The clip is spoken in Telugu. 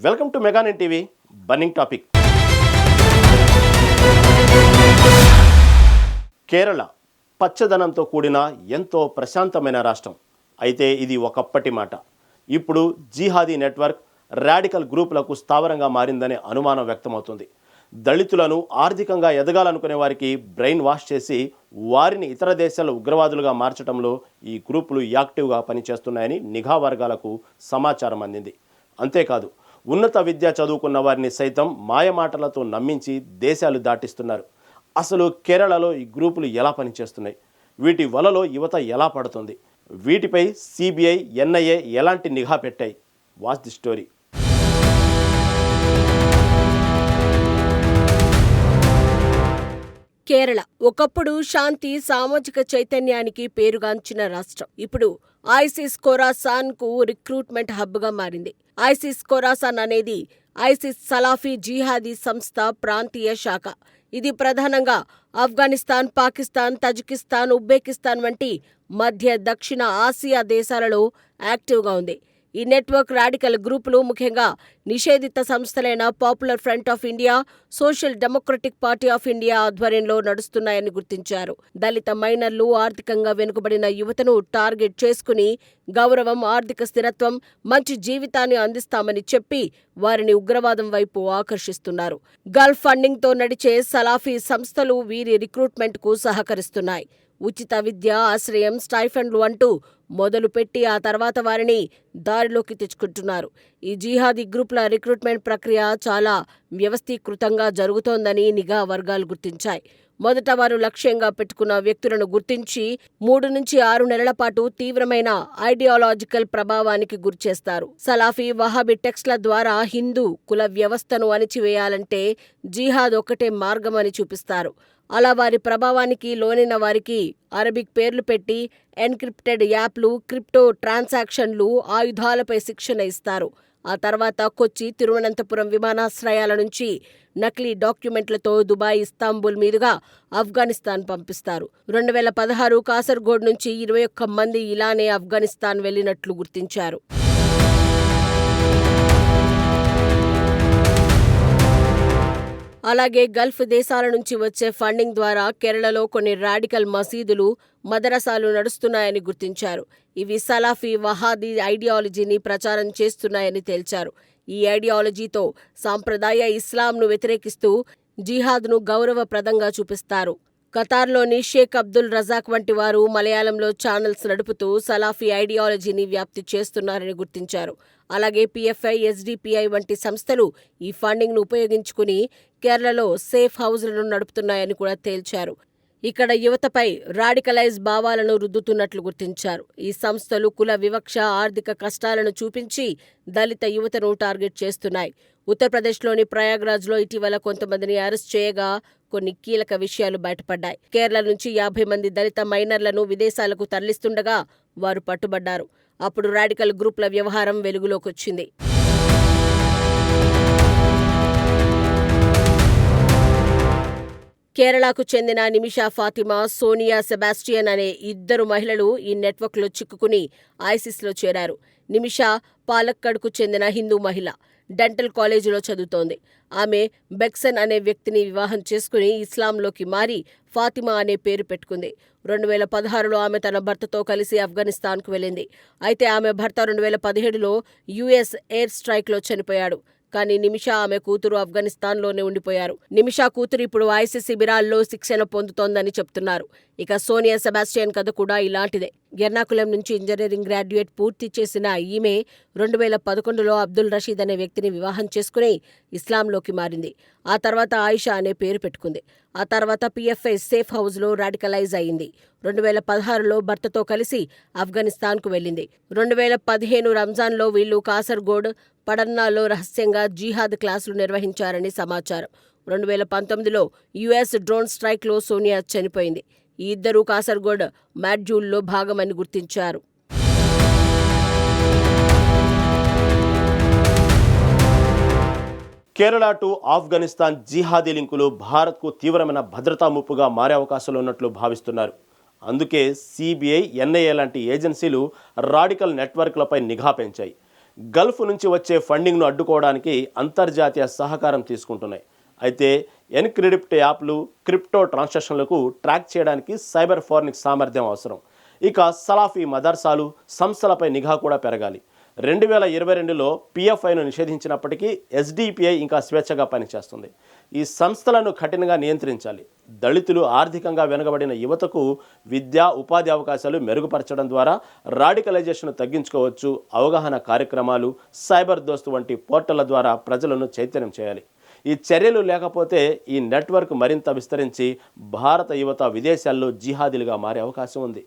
Welcome to Meganet TV burning topic. Kerala పచ్చదనంతో కూడిన ఎంతో ప్రశాంతమైన రాష్ట్రం. అయితే ఇది ఒకప్పటి మాట. ఇప్పుడు జిహాదీ నెట్వర్క్, రాడికల్ గ్రూపులకు స్థావరంగా మారిందనే అనుమానం వ్యక్తమవుతుంది. దళితులను ఆర్థికంగా ఎదగాలనుకునే వారికి బ్రెయిన్ వాష్ చేసి వారిని ఇతర దేశాల ఉగ్రవాదులుగా మార్చడంలో ఈ గ్రూపులు యాక్టివ్గా పనిచేస్తున్నాయని నిఘా వర్గాలకు సమాచారం అందింది. అంతేకాదు, ఉన్నత విద్య చదువుకున్న వారిని సైతం మాయమాటలతో నమ్మించి దేశాలు దాటిస్తున్నారు. అసలు కేరళలో ఈ గ్రూపులు ఎలా పనిచేస్తున్నాయి, వీటి వలలో యువత ఎలా పడుతుంది, వీటిపై సిబిఐ, ఎన్ఐఏ ఎలాంటి నిఘా పెట్టాయి? Watch the story. కేరళ ఒకప్పుడు శాంతి, సామాజిక చైతన్యానికి పేరుగాంచిన రాష్ట్రం. ఇప్పుడు ఐసిస్ ఖొరాసాన్ కు రిక్రూట్మెంట్ హబ్ గా మారింది. ఐసిస్ ఖొరాసాన్ అనేది ఐసిస్ సలాఫీ జిహాదీ సంస్థ ప్రాంతీయ శాఖ. ఇది ప్రధానంగా ఆఫ్ఘనిస్తాన్, పాకిస్తాన్, తజికిస్తాన్, ఉజ్బెకిస్తాన్ వంటి మధ్య దక్షిణ ఆసియా దేశాలలో యాక్టివ్గా ఉంది. ఈ నెట్వర్క్ రాడికల్ గ్రూపులు ముఖ్యంగా నిషేధిత సంస్థలైన popular front of India, social democratic party of India ఆధ్వర్యంలో నడుస్తున్నాయని గుర్తించారు. దళిత మైనర్లు, ఆర్థికంగా వెనుకబడిన యువతను టార్గెట్ చేసుకుని గౌరవం, ఆర్థిక స్థిరత్వం, మంచి జీవితాన్ని అందిస్తామని చెప్పి వారిని ఉగ్రవాదం వైపు ఆకర్షిస్తున్నారు. గల్ఫ్ ఫండింగ్తో నడిచే సలాఫీ సంస్థలు వీరి రిక్రూట్మెంట్కు సహకరిస్తున్నాయి. ఉచిత విద్య, ఆశ్రయం, స్టైఫండ్లు అంటూ మొదలుపెట్టి ఆ తర్వాత వారిని దారిలోకి తెచ్చుకుంటున్నారు. ఈ జిహాదీ గ్రూపుల రిక్రూట్మెంట్ ప్రక్రియ చాలా వ్యవస్థీకృతంగా జరుగుతోందని నిఘా వర్గాలు గుర్తించాయి. మొదట వారు లక్ష్యంగా పెట్టుకున్న వ్యక్తులను గుర్తించి 3 నుంచి 6 నెలల పాటు తీవ్రమైన ఐడియాలజికల్ ప్రభావానికి గురిచేస్తారు. సలాఫీ, వహాబీ టెక్స్ట్ల ద్వారా హిందూ కుల వ్యవస్థను అణిచివేయాలంటే జిహాద్ ఒక్కటే మార్గమని చూపిస్తారు. అలా వారి ప్రభావానికి లోనైన వారికి అరబిక్ పేర్లు పెట్టి ఎన్క్రిప్టెడ్ యాప్లు, క్రిప్టో ట్రాన్సాక్షన్లు, ఆయుధాలపై శిక్షణ ఇస్తారు. ఆ తర్వాత కొచ్చి, తిరువనంతపురం విమానాశ్రయాల నుంచి నకిలీ డాక్యుమెంట్లతో దుబాయ్, ఇస్తాంబుల్ మీదుగా ఆఫ్ఘనిస్తాన్ పంపిస్తారు. 2016 కాసర్గోడ్ నుంచి 21 మంది ఇలానే ఆఫ్ఘనిస్తాన్ వెళ్లినట్లు గుర్తించారు. అలాగే గల్ఫ్ దేశాల నుంచి వచ్చే ఫండింగ్ ద్వారా కేరళలో కొన్ని రాడికల్ మసీదులు, మదరసాలు నడుస్తున్నాయని గుర్తించారు. ఇవి సలాఫీ, వహాబీ ఐడియాలజీని ప్రచారం చేస్తున్నాయని తేల్చారు. ఈ ఐడియాలజీతో సాంప్రదాయ ఇస్లాంను వ్యతిరేకిస్తూ జిహాద్ను గౌరవప్రదంగా చూపిస్తారు. ఖతార్లోని షేక్ అబ్దుల్ రజాక్ వంటి వారు మలయాళంలో ఛానల్స్ నడుపుతూ సలాఫీ ఐడియాలజీని వ్యాప్తి చేస్తున్నారని గుర్తించారు. అలాగే పిఎఫ్ఐ, ఎస్డిపిఐ వంటి సంస్థలు ఈ ఫండింగ్ను ఉపయోగించుకుని కేరళలో సేఫ్ హౌజ్లను నడుపుతున్నాయని కూడా తేల్చారు. ఇక్కడ యువతపై రాడికలైజ్ భావాలను రుద్దుతున్నట్లు గుర్తించారు. ఈ సంస్థలు కుల వివక్ష, ఆర్థిక కష్టాలను చూపించి దళిత యువతను టార్గెట్ చేస్తున్నాయి. ఉత్తరప్రదేశ్లోని ప్రయాగ్రాజ్లో ఇటీవల కొంతమందిని అరెస్ట్ చేయగా కొన్ని కీలక విషయాలు బయటపడ్డాయి. కేరళ నుంచి 50 మంది దళిత మైనర్లను విదేశాలకు తరలిస్తుండగా వారు పట్టుబడ్డారు. అప్పుడు రాడికల్ గ్రూపుల వ్యవహారం వెలుగులోకొచ్చింది. కేరళకు చెందిన నిమిషా ఫాతిమా, సోనియా సెబాస్టియన్ అనే 2 మహిళలు ఈ నెట్వర్క్లో చిక్కుకుని ఐసిస్లో చేరారు. నిమిషా పాలక్కడ్కు చెందిన హిందూ మహిళ. డెంటల్ కాలేజీలో చదువుతోంది. ఆమె బెక్సన్ అనే వ్యక్తిని వివాహం చేసుకుని ఇస్లాంలోకి మారి ఫాతిమా అనే పేరు పెట్టుకుంది. 2016లో ఆమె తన భర్తతో కలిసి ఆఫ్ఘనిస్తాన్కు వెళ్ళింది. అయితే ఆమె భర్త 2017లో యుఎస్ ఎయిర్ స్ట్రైక్లో చనిపోయాడు. కానీ నిమిషా, ఆమె కూతురు ఆఫ్ఘనిస్తాన్లోనే ఉండిపోయారు. నిమిషా కూతురు ఇప్పుడు ఐసిస్ శిబిరాల్లో శిక్షణ పొందుతోందని చెప్తున్నారు. ఇక సోనియా సెబాస్టియన్ కథ కూడా ఇలాంటిదే. ఎర్నాకులం నుంచి ఇంజనీరింగ్ గ్రాడ్యుయేట్ పూర్తి చేసిన ఈమె 2011లో అబ్దుల్ రషీద్ అనే వ్యక్తిని వివాహం చేసుకుని ఇస్లాంలోకి మారింది. ఆ తర్వాత ఆయిషా అనే పేరు పెట్టుకుంది. ఆ తర్వాత పిఎఫ్ఐ సేఫ్ హౌజ్లో రాడికలైజ్ అయింది. 2016లో భర్తతో కలిసి ఆఫ్ఘనిస్తాన్కు వెళ్ళింది. 2015 రంజాన్లో వీళ్లు కాసర్గోడ్, పడన్నాలో రహస్యంగా జిహాద్ క్లాసులు నిర్వహించారని సమాచారం. 2019లో యుఎస్ డ్రోన్ స్ట్రైక్లో సోనియా చనిపోయింది. ఈ ఇద్దరూ కాసర్గోడ్ మాడ్యూల్లో భాగమని గుర్తించారు. కేరళ టు ఆఫ్ఘనిస్తాన్ జిహాదీ లింకులు భారత్కు తీవ్రమైన భద్రతా ముప్పుగా మారే అవకాశాలు ఉన్నట్లు భావిస్తున్నారు. అందుకే సిబిఐ, ఎన్ఐఏ లాంటి ఏజెన్సీలు రాడికల్ నెట్వర్క్లపై నిఘా పెంచాయి. గల్ఫ్ నుంచి వచ్చే ఫండింగ్ను అడ్డుకోవడానికి అంతర్జాతీయ సహకారం తీసుకుంటున్నాయి. అయితే ఎన్క్రిప్ట్ యాప్లు, క్రిప్టో ట్రాన్సాక్షన్లకు ట్రాక్ చేయడానికి సైబర్ ఫోరెన్సిక్ సామర్థ్యం అవసరం. ఇక సలాఫీ మదర్సాలు, సంస్థలపై నిఘా కూడా పెరగాలి. 2022లో పిఎఫ్ఐను నిషేధించినప్పటికీ ఎస్డిపిఐ ఇంకా స్వేచ్ఛగా పనిచేస్తుంది. ఈ సంస్థలను కఠినంగా నియంత్రించాలి. దళితులు, ఆర్థికంగా వెనుకబడిన యువతకు విద్యా, ఉపాధి అవకాశాలు మెరుగుపరచడం ద్వారా రాడికలైజేషన్ తగ్గించుకోవచ్చు. అవగాహన కార్యక్రమాలు, సైబర్ దోస్తు వంటి పోర్టళ్ల ద్వారా ప్రజలను చైతన్యం చేయాలి. ఈ చర్యలు లేకపోతే ఈ నెట్వర్క్ మరింత విస్తరించి భారత యువత విదేశాల్లో జిహాదీలుగా మారే అవకాశం ఉంది.